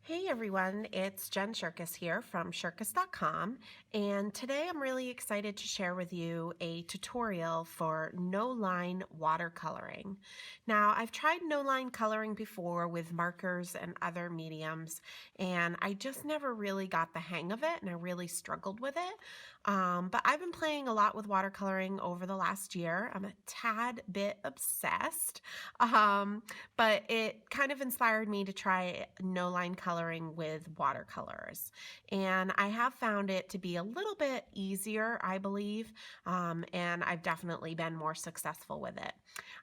Hey everyone, it's Jenn Shurkus here from Shurkus.com, and today I'm really excited to share with you a tutorial for no-line watercoloring. Now, I've tried no-line coloring before with markers and other mediums, and I just never really got the hang of it, and I really struggled with it. But I've been playing a lot with watercoloring over the last year. I'm a tad bit obsessed, but it kind of inspired me to try no-line coloring with watercolors. And I have found it to be a little bit easier, I believe, and I've definitely been more successful with it.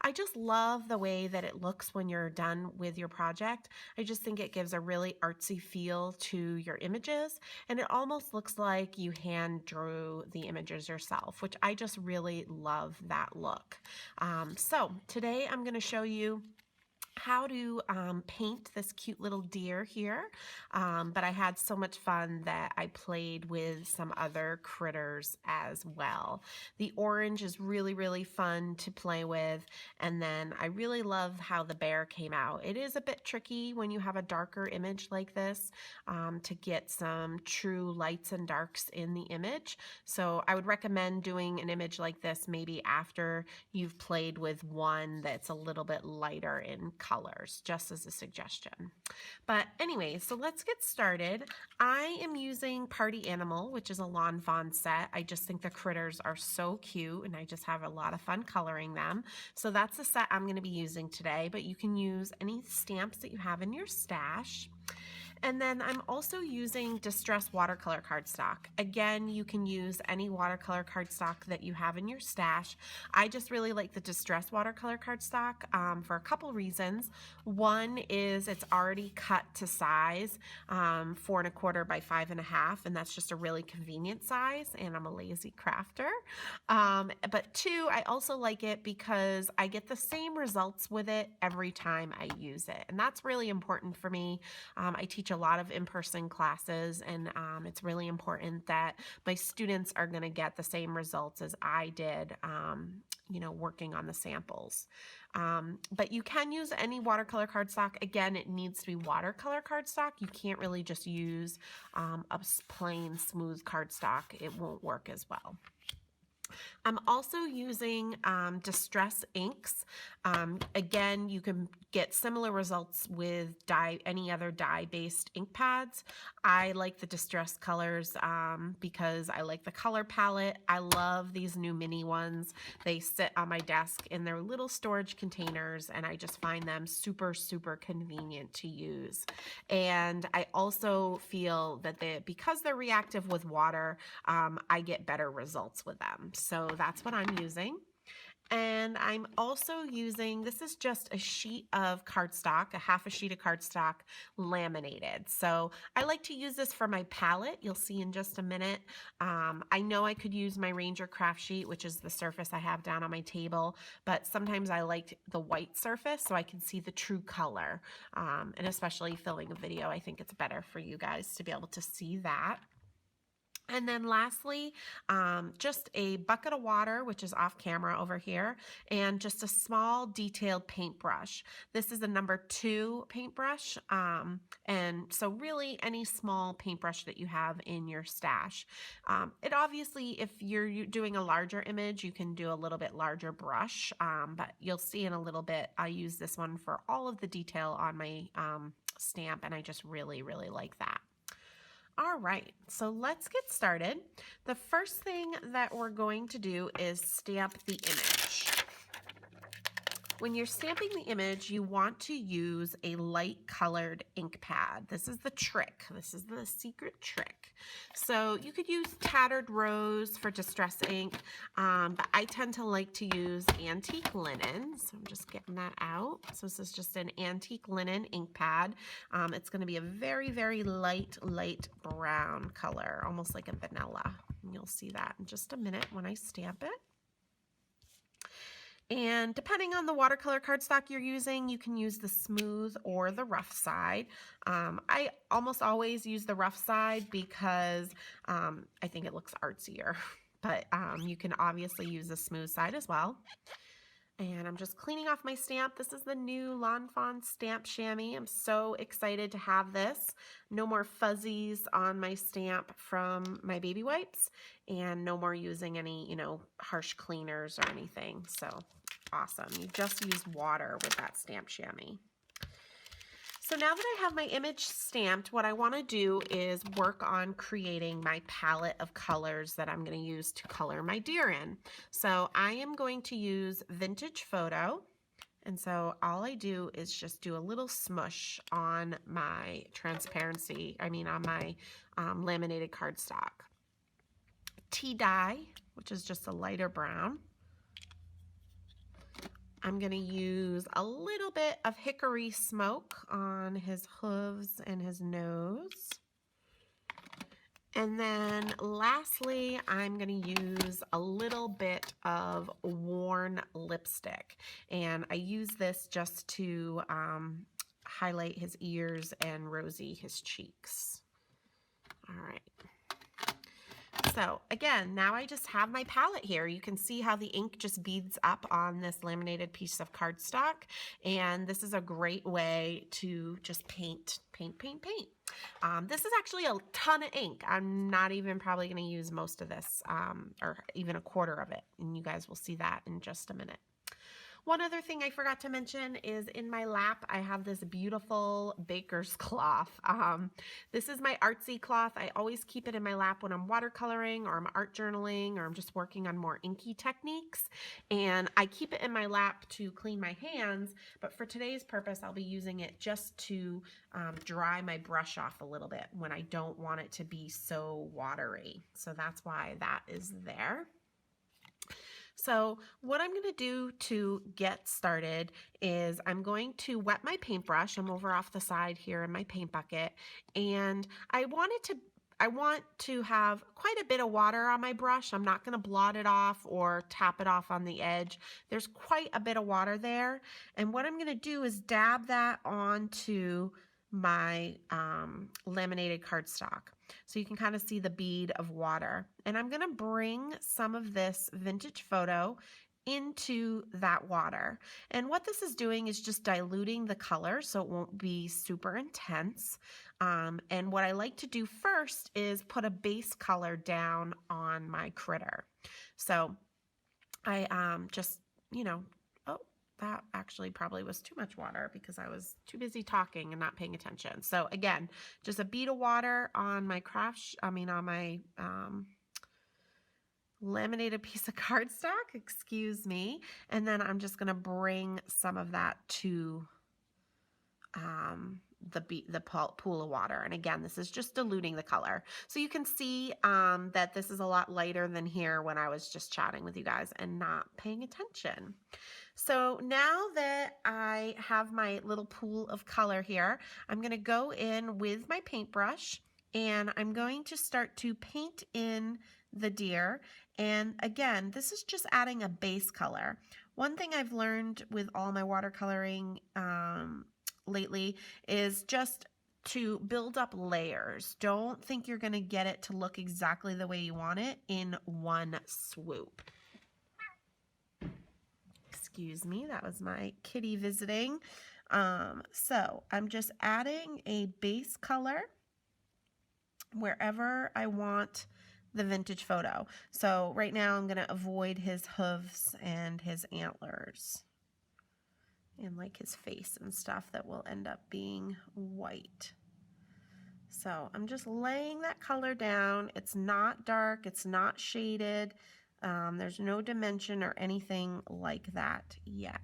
I just love the way that it looks when you're done with your project. I just think it gives a really artsy feel to your images, and it almost looks like you hand drew the images yourself, which I just really love that look. So today I'm going to show you how to paint this cute little deer here, but I had so much fun that I played with some other critters as well. The orange is really fun to play with, and then I really love how the bear came out. It is a bit tricky when you have a darker image like this to get some true lights and darks in the image, so I would recommend doing an image like this maybe after you've played with one that's a little bit lighter in colors, just as a suggestion. But anyway, so let's get started. I am using Party Animal, which is a Lawn Fawn set. I just think the critters are so cute, and I just have a lot of fun coloring them. So that's the set I'm going to be using today, but you can use any stamps that you have in your stash. And then I'm also using distress watercolor cardstock. Again, you can use any watercolor cardstock that you have in your stash. I just really like the distress watercolor cardstock for a couple reasons. One is it's already cut to size, 4¼ by 5½, and that's just a really convenient size, and I'm a lazy crafter. But two, I also like it because I get the same results with it every time I use it, and that's really important for me. I teach a lot of in-person classes, and it's really important that my students are going to get the same results as I did, working on the samples. But you can use any watercolor cardstock. Again, it needs to be watercolor cardstock. You can't really just use a plain smooth cardstock. It won't work as well. I'm also using distress inks. Again, you can get similar results with any other dye-based ink pads. I like the distress colors because I like the color palette. I love these new mini ones. They sit on my desk in their little storage containers, and I just find them super convenient to use. And I also feel that because they're reactive with water, I get better results with them. So that's what I'm using. And I'm also using, this is just a sheet of cardstock, a sheet of cardstock laminated. So I like to use this for my palette. You'll see in just a minute. I know I could use my Ranger craft sheet, which is the surface I have down on my table, but sometimes I like the white surface so I can see the true color. And especially filming a video, I think it's better for you guys to be able to see that. And then lastly, just a bucket of water, which is off camera over here, and just a small detailed paintbrush. This is a number 2 paintbrush, and so really any small paintbrush that you have in your stash. It obviously, if you're doing a larger image, you can do a little bit larger brush, but you'll see in a little bit, I use this one for all of the detail on my stamp, and I just really like that. All right, so let's get started. The first thing that we're going to do is stamp the image. When you're stamping the image, you want to use a light colored ink pad. This is the trick. This is the secret trick. So you could use Tattered Rose for distress ink, but I tend to like to use Antique Linen. So I'm just getting that out. So this is just an Antique Linen ink pad. It's going to be a very light brown color, almost like a vanilla. And you'll see that in just a minute when I stamp it. And depending on the watercolor cardstock you're using, you can use the smooth or the rough side. I almost always use the rough side because I think it looks artsier, but you can obviously use the smooth side as well. And I'm just cleaning off my stamp. This is the new Lawn Fawn Stamp Chamois. I'm so excited to have this. No more fuzzies on my stamp from my baby wipes, and no more using any, harsh cleaners or anything. So awesome. You just use water with that stamp chamois. So now that I have my image stamped, what I want to do is work on creating my palette of colors that I'm going to use to color my deer in. So I am going to use Vintage Photo. And so all I do is just do a little smush on my on my laminated cardstock. Tea dye, which is just a lighter brown. I'm going to use a little bit of hickory smoke on his hooves and his nose. And then lastly, I'm going to use a little bit of worn lipstick. And I use this just to highlight his ears and rosy his cheeks. All right. So again, now I just have my palette here. You can see how the ink just beads up on this laminated piece of cardstock. And this is a great way to just paint. This is actually a ton of ink. I'm not even probably going to use most of this or even a quarter of it. And you guys will see that in just a minute. One other thing I forgot to mention is in my lap, I have this beautiful baker's cloth. This is my artsy cloth. I always keep it in my lap when I'm watercoloring or I'm art journaling or I'm just working on more inky techniques. And I keep it in my lap to clean my hands, but for today's purpose, I'll be using it just to dry my brush off a little bit when I don't want it to be so watery. So that's why that is there. So what I'm going to do to get started is I'm going to wet my paintbrush. I'm over off the side here in my paint bucket, and I want to have quite a bit of water on my brush. I'm not going to blot it off or tap it off on the edge. There's quite a bit of water there, and what I'm going to do is dab that onto my laminated cardstock. So you can kind of see the bead of water. And I'm going to bring some of this Vintage Photo into that water. And what this is doing is just diluting the color so it won't be super intense. And what I like to do first is put a base color down on my critter. So I just, that actually probably was too much water because I was too busy talking and not paying attention. So again, just a bead of water on my on my laminated piece of cardstock, excuse me. And then I'm just going to bring some of that to the pool of water. And again, this is just diluting the color. So you can see that this is a lot lighter than here when I was just chatting with you guys and not paying attention. So now that I have my little pool of color here, I'm going to go in with my paintbrush and I'm going to start to paint in the deer. And again, this is just adding a base color. One thing I've learned with all my watercoloring lately is just to build up layers. Don't think you're going to get it to look exactly the way you want it in one swoop. Excuse me, that was my kitty visiting. So I'm just adding a base color wherever I want the Vintage Photo. So right now I'm going to avoid his hooves and his antlers and like his face and stuff that will end up being white. So I'm just laying that color down. It's not dark, it's not shaded. There's no dimension or anything like that yet.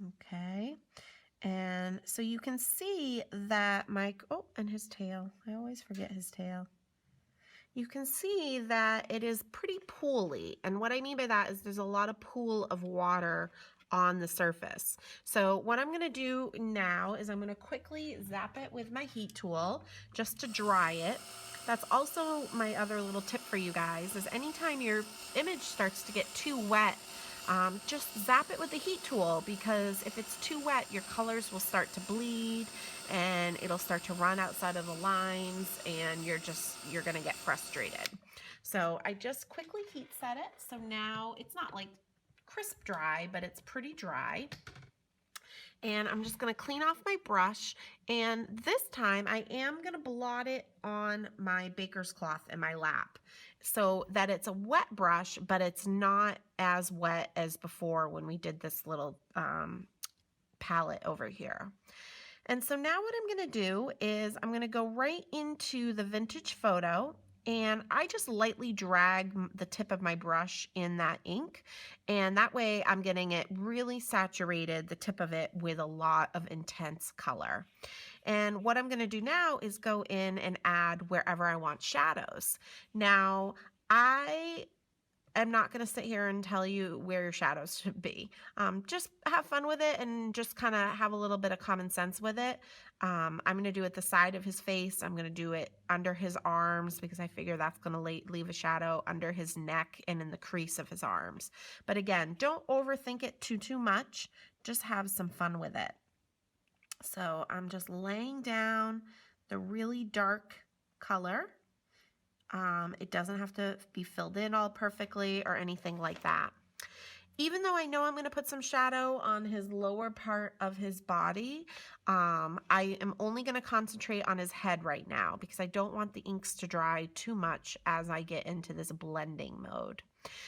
Okay, and so you can see that and his tail. I always forget his tail. You can see that it is pretty pooly, and what I mean by that is there's a lot of pool of water on the surface. So what I'm going to do now is I'm going to quickly zap it with my heat tool just to dry it. That's also my other little tip for you guys is anytime your image starts to get too wet, just zap it with the heat tool, because if it's too wet, your colors will start to bleed and it'll start to run outside of the lines, and you're gonna get frustrated. So I just quickly heat set it. So now it's not like crisp dry, but it's pretty dry. And I'm just gonna clean off my brush, and this time I am gonna blot it on my baker's cloth in my lap, so that it's a wet brush, but it's not as wet as before when we did this little palette over here. And so now what I'm gonna do is I'm gonna go right into the vintage photo, and I just lightly drag the tip of my brush in that ink, and that way I'm getting it really saturated, the tip of it, with a lot of intense color. And what I'm gonna do now is go in and add wherever I want shadows. Now, I'm not going to sit here and tell you where your shadows should be. Just have fun with it and just kind of have a little bit of common sense with it. I'm going to do it the side of his face. I'm going to do it under his arms, because I figure that's going to leave a shadow under his neck and in the crease of his arms. But again, don't overthink it too much. Just have some fun with it. So I'm just laying down the really dark color. It doesn't have to be filled in all perfectly or anything like that. Even though I know I'm going to put some shadow on his lower part of his body, I am only going to concentrate on his head right now, because I don't want the inks to dry too much as I get into this blending mode.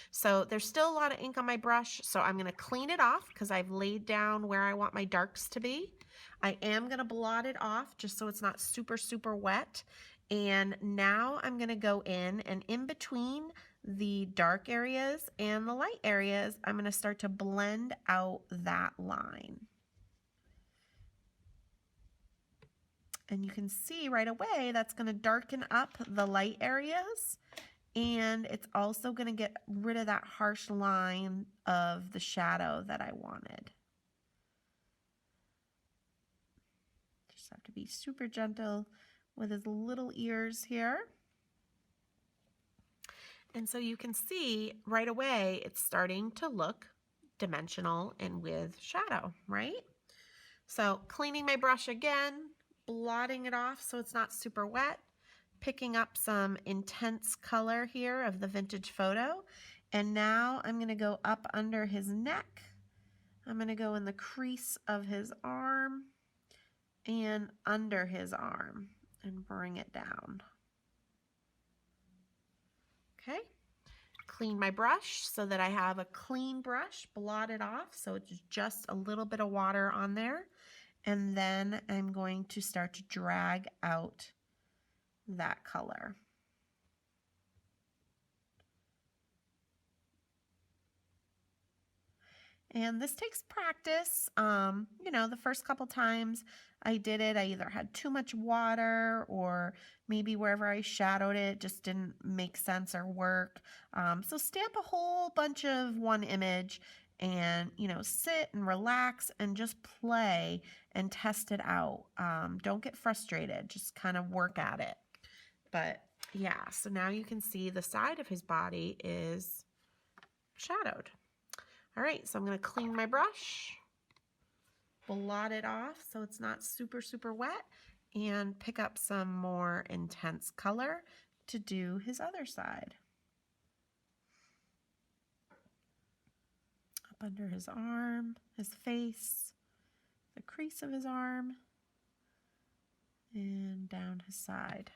So there's still a lot of ink on my brush, so I'm going to clean it off because I've laid down where I want my darks to be. I am going to blot it off just so it's not super wet. And now I'm going to go in between the dark areas and the light areas, I'm going to start to blend out that line. And you can see right away that's going to darken up the light areas, and it's also going to get rid of that harsh line of the shadow that I wanted. Just have to be super gentle with his little ears here. And so you can see right away it's starting to look dimensional and with shadow, right? So cleaning my brush again, blotting it off so it's not super wet, picking up some intense color here of the vintage photo, and now I'm going to go up under his neck. I'm going to go in the crease of his arm and under his arm and bring it down. Okay, clean my brush so that I have a clean brush, blot it off so it's just a little bit of water on there, and then I'm going to start to drag out that color. And this takes practice. You know, the first couple times I did it, I either had too much water, or maybe wherever I shadowed it just didn't make sense or work. So stamp a whole bunch of one image and, you know, sit and relax and just play and test it out. Don't get frustrated, just kind of work at it. But yeah, so now you can see the side of his body is shadowed. All right, so I'm going to clean my brush, blot it off so it's not super wet, and pick up some more intense color to do his other side. Up under his arm, his face, the crease of his arm, and down his side.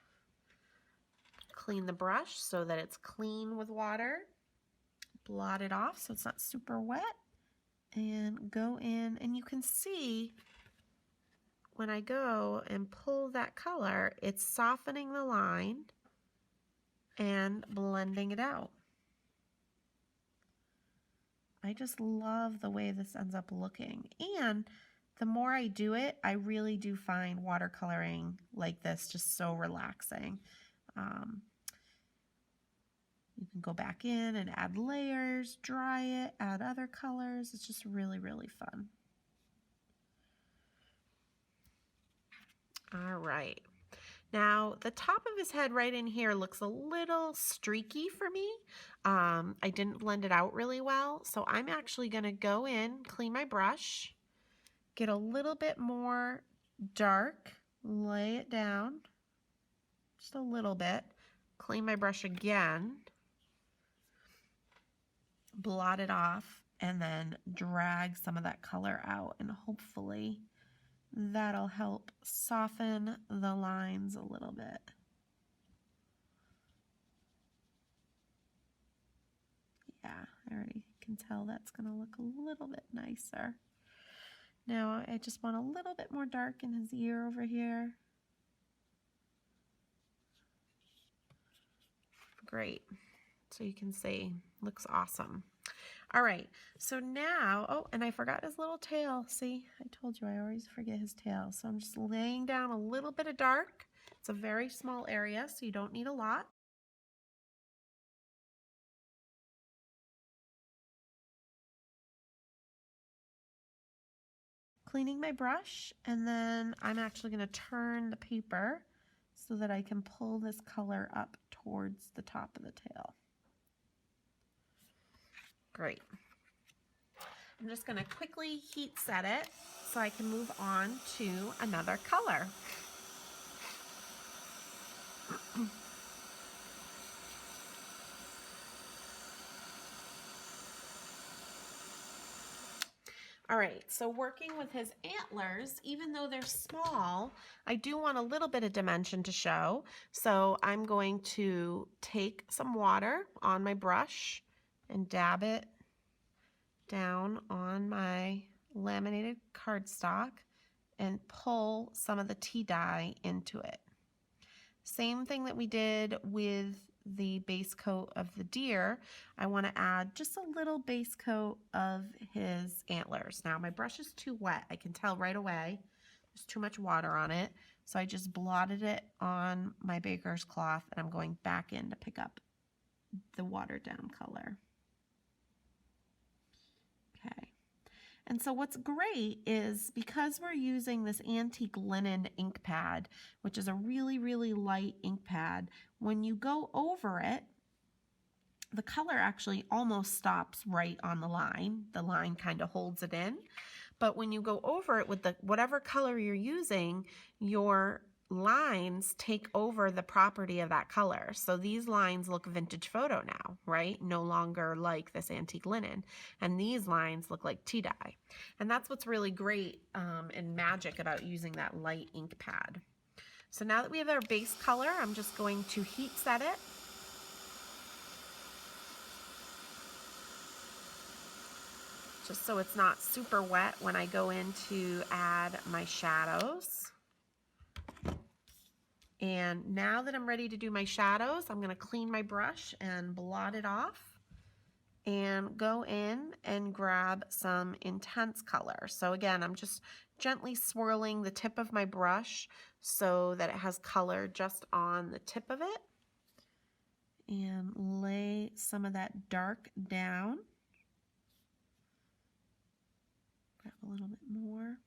Clean the brush so that it's clean with water. Blot it off so it's not super wet, and go in, and you can see when I go and pull that color, it's softening the line and blending it out. I just love the way this ends up looking, and the more I do it, I really do find watercoloring like this just so relaxing. You can go back in and add layers, dry it, add other colors. It's just really fun. All right. Now, the top of his head right in here looks a little streaky for me. I didn't blend it out really well, so I'm actually going to go in, clean my brush, get a little bit more dark, lay it down, just a little bit, clean my brush again, blot it off, and then drag some of that color out, and hopefully that'll help soften the lines a little bit. Yeah, I already can tell that's going to look a little bit nicer. Now I just want a little bit more dark in his ear over here. Great. So you can see, looks awesome. All right, so now, oh, and I forgot his little tail. See, I told you I always forget his tail. So I'm just laying down a little bit of dark. It's a very small area, so you don't need a lot. Cleaning my brush, and then I'm actually going to turn the paper so that I can pull this color up towards the top of the tail. Great. I'm just going to quickly heat set it so I can move on to another color. All right, so working with his antlers, even though they're small, I do want a little bit of dimension to show. So I'm going to take some water on my brush and dab it down on my laminated cardstock and pull some of the tea dye into it. Same thing that we did with the base coat of the deer, I want to add just a little base coat of his antlers. Now my brush is too wet. I can tell right away there's too much water on it. So I just blotted it on my baker's cloth and I'm going back in to pick up the watered down color. Okay. And so what's great is because we're using this antique linen ink pad, which is a really, really light ink pad, when you go over it, the color actually almost stops right on the line. The line kind of holds it in. But when you go over it with whatever color you're using, your lines take over the property of that color. So these lines look vintage photo now, right? No longer like this antique linen. And these lines look like tea dye. And that's what's really great and magic about using that light ink pad. So now that we have our base color, I'm just going to heat set it. Just so it's not super wet when I go in to add my shadows. And now that I'm ready to do my shadows, I'm going to clean my brush and blot it off and go in and grab some intense color. So again, I'm just gently swirling the tip of my brush so that it has color just on the tip of it, and lay some of that dark down. Grab a little bit more.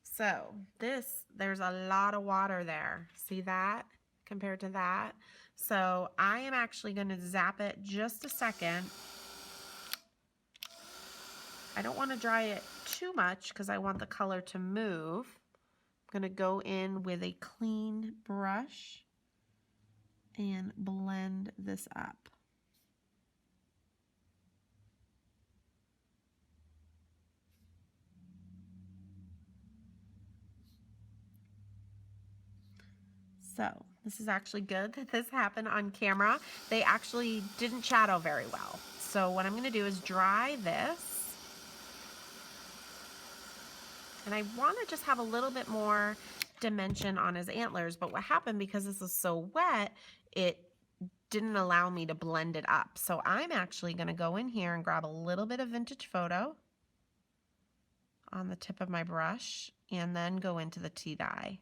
So there's a lot of water there. See that compared to that? So I am actually going to zap it just a second. I don't want to dry it too much because I want the color to move. I'm going to go in with a clean brush and blend this up. So this is actually good that this happened on camera. They actually didn't shadow very well. So what I'm going to do is dry this. And I want to just have a little bit more dimension on his antlers. But what happened, because this is so wet, it didn't allow me to blend it up. So I'm actually going to go in here and grab a little bit of vintage photo on the tip of my brush and then go into the tea dye.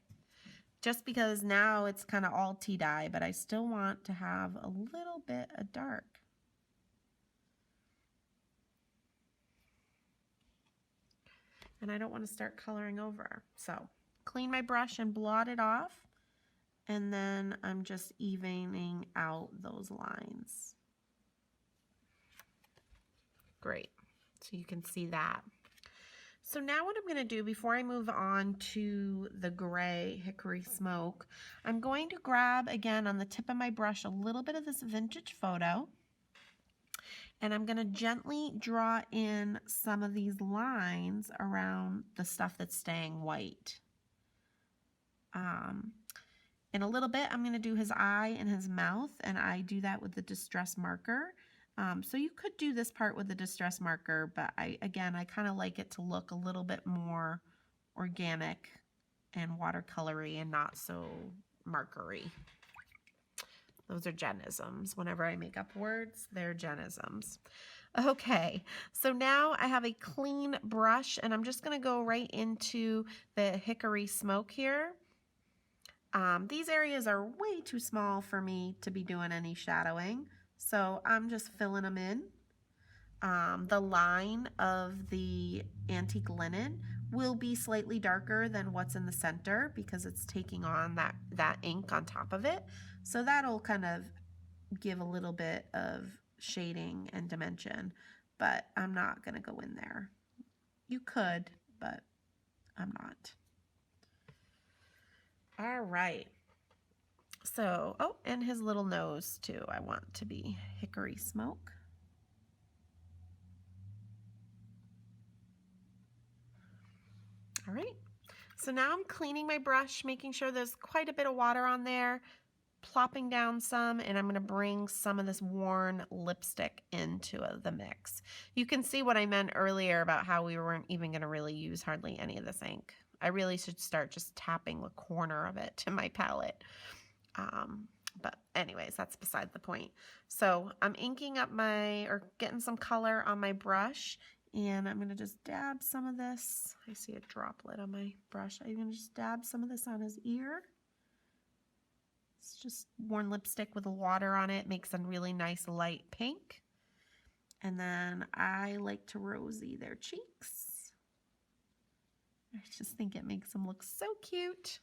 Just because now it's kind of all tea dye, but I still want to have a little bit of dark. And I don't want to start coloring over. So clean my brush and blot it off. And then I'm just evening out those lines. Great. So you can see that. So now what I'm going to do before I move on to the gray hickory smoke, I'm going to grab again on the tip of my brush a little bit of this vintage photo, and I'm going to gently draw in some of these lines around the stuff that's staying white. In a little bit, I'm going to do his eye and his mouth, and I do that with the distress marker. So you could do this part with the distress marker, but I kind of like it to look a little bit more organic and watercolory and not so markery. Those are Jennisms. Whenever I make up words, they're Jennisms. Okay, so now I have a clean brush, and I'm just going to go right into the hickory smoke here. These areas are way too small for me to be doing any shadowing, so I'm just filling them in. The line of the antique linen will be slightly darker than what's in the center because it's taking on that ink on top of it. So that'll kind of give a little bit of shading and dimension, but I'm not going to go in there. You could, but I'm not. All right. So, oh, and his little nose too. I want to be hickory smoke. All right. So now I'm cleaning my brush, making sure there's quite a bit of water on there, plopping down some, and I'm going to bring some of this worn lipstick into the mix. You can see what I meant earlier about how we weren't even going to really use hardly any of this ink. I really should start just tapping the corner of it to my palette. But anyways, that's beside the point. So I'm inking up getting some color on my brush, and I'm going to just dab some of this. I see a droplet on my brush. I'm going to just dab some of this on his ear. It's just worn lipstick with the water on it. Makes a really nice light pink. And then I like to rosy their cheeks. I just think it makes them look so cute.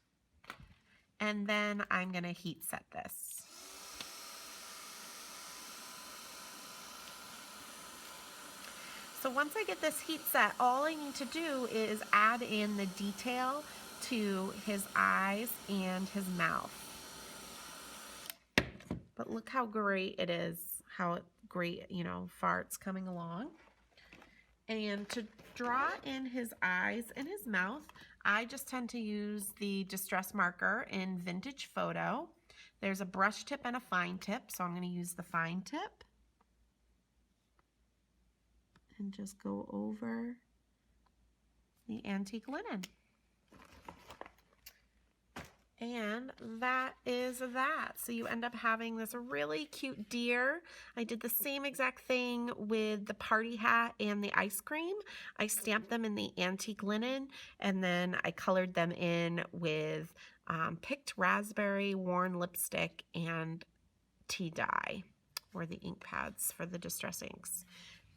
And then I'm going to heat set this. So once I get this heat set, all I need to do is add in the detail to his eyes and his mouth. But look how great it is, how great, far it's coming along. And to draw in his eyes and his mouth, I just tend to use the distress marker in Vintage Photo. There's a brush tip and a fine tip, so I'm going to use the fine tip. And just go over the antique linen. And that is that. So you end up having this really cute deer. I did the same exact thing with the party hat and the ice cream. I stamped them in the antique linen, and then I colored them in with picked raspberry, worn lipstick, and tea dye were the ink pads for the distress inks.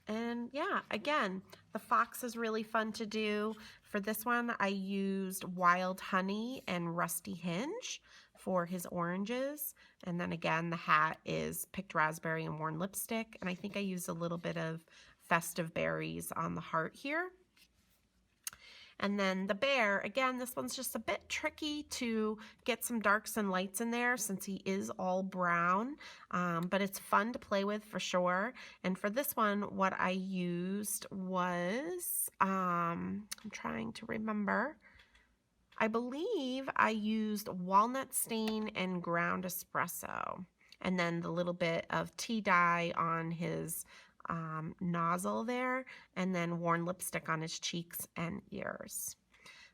And yeah, again, the fox is really fun to do. For this one, I used Wild Honey and Rusty Hinge for his oranges. And then again, the hat is picked raspberry and worn lipstick. And I think I used a little bit of festive berries on the heart here. And then the bear, again, this one's just a bit tricky to get some darks and lights in there since he is all brown, but it's fun to play with for sure. And for this one, what I used was, I'm trying to remember, I believe I used walnut stain and ground espresso, and then the little bit of tea dye on his nozzle there, and then worn lipstick on his cheeks and ears.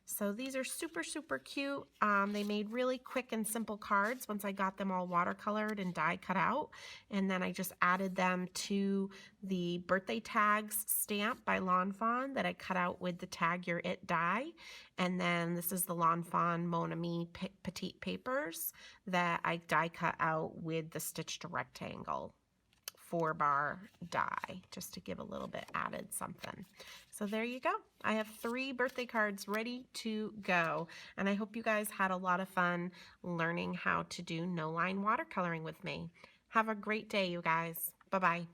So these are super, super cute. They made really quick and simple cards once I got them all watercolored and die cut out. And then I just added them to the birthday tags stamp by Lawn Fawn that I cut out with the Tag Your It die. And then this is the Lawn Fawn Mon Ami Petite Papers that I die cut out with the stitched rectangle 4-bar die, just to give a little bit added something. So there you go. I have 3 birthday cards ready to go, and I hope you guys had a lot of fun learning how to do no line watercoloring with me. Have a great day, you guys. Bye-bye.